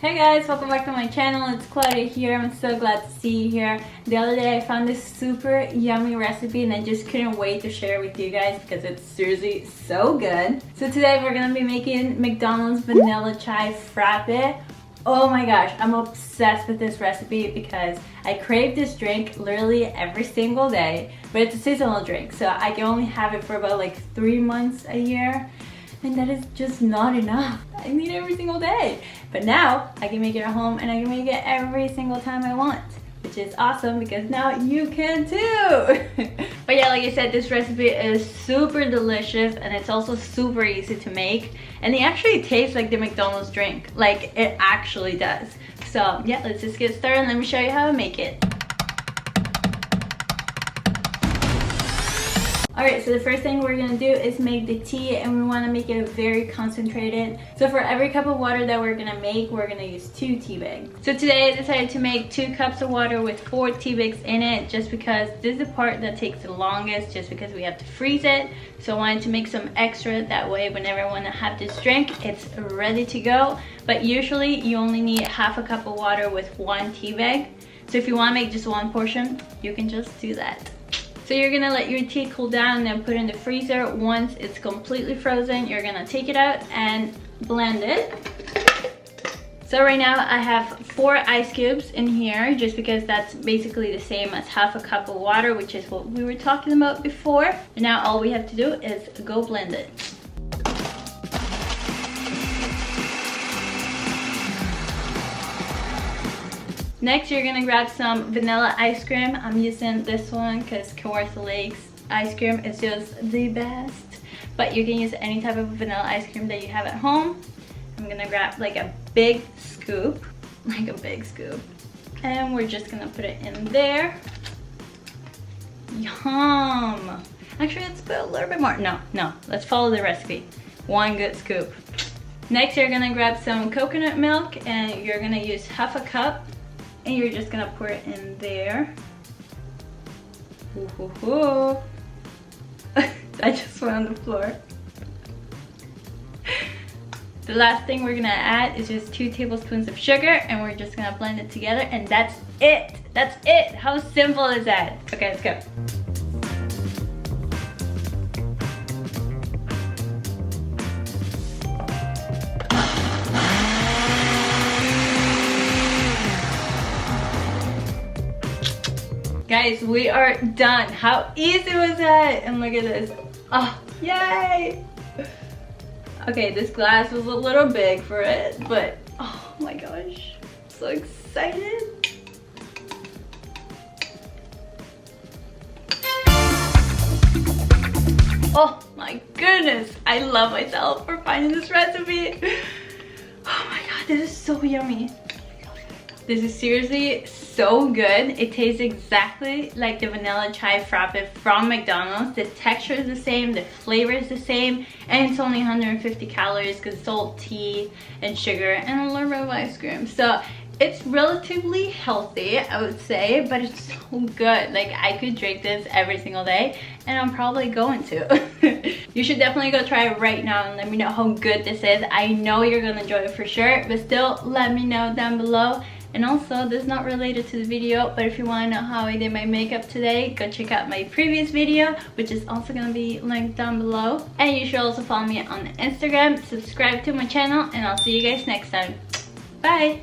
Hey guys, welcome back to my channel. It's Claudia here. I'm so glad to see you here. The other day I found this super yummy recipe and I just couldn't wait to share it with you guys because it's seriously so good. So today we're gonna be making McDonald's vanilla chai frappe. Oh my gosh, I'm obsessed with this recipe because I crave this drink literally every single day, but it's a seasonal drink, so I can only have it for about like 3 months a year. And that is just not enough. I need it every single day. But now I can make it at home and I can make it every single time I want, which is awesome because now you can too. But yeah, like I said, this recipe is super delicious and it's also super easy to make. And it actually tastes like the McDonald's drink. Like it actually does. So yeah, let's just get started and let me show you how I make it. Alright, so the first thing we're gonna do is make the tea, and we wanna make it very concentrated. So for every cup of water that we're gonna make, we're gonna use 2 tea bags. So today I decided to make 2 cups of water with 4 tea bags in it, just because this is the part that takes the longest, just because we have to freeze it. So I wanted to make some extra, that way whenever I wanna have this drink, it's ready to go. But usually you only need half a cup of water with 1 tea bag. So if you wanna make just 1 portion, you can just do that. So you're gonna let your tea cool down and then put it in the freezer. Once it's completely frozen, you're gonna take it out and blend it. So right now I have 4 ice cubes in here, just because that's basically the same as half a cup of water, which is what we were talking about before. And now all we have to do is go blend it. Next, you're gonna grab some vanilla ice cream. I'm using this one because Kawartha Lake's ice cream is just the best. But you can use any type of vanilla ice cream that you have at home. I'm gonna grab like a big scoop, and we're just gonna put it in there. Yum! Actually, let's put a little bit more. No, let's follow the recipe. 1 good scoop. Next, you're gonna grab some coconut milk, and you're gonna use half a cup. And you're just gonna pour it in there. Ooh, ooh, ooh. I just went on the floor. The last thing we're gonna add is just 2 tablespoons of sugar, and we're just gonna blend it together, and that's it. That's it. How simple is that? Okay, let's go. Guys, we are done. How easy was that? And look at this. Oh, yay! Okay, this glass was a little big for it, but oh my gosh, I'm so excited. Oh my goodness, I love myself for finding this recipe. Oh my god, this is so yummy. This is seriously so good. It tastes exactly like the vanilla chai frappe from McDonald's. The texture is the same, the flavor is the same, and it's only 150 calories because it's all tea and sugar and a little bit of ice cream. So it's relatively healthy, I would say, but it's so good. Like, I could drink this every single day, and I'm probably going to. You should definitely go try it right now and let me know how good this is. I know you're gonna enjoy it for sure, but still let me know down below. And also, this is not related to the video, but if you want to know how I did my makeup today, go check out my previous video, which is also going to be linked down below. And you should also follow me on Instagram, subscribe to my channel, and I'll see you guys next time. Bye!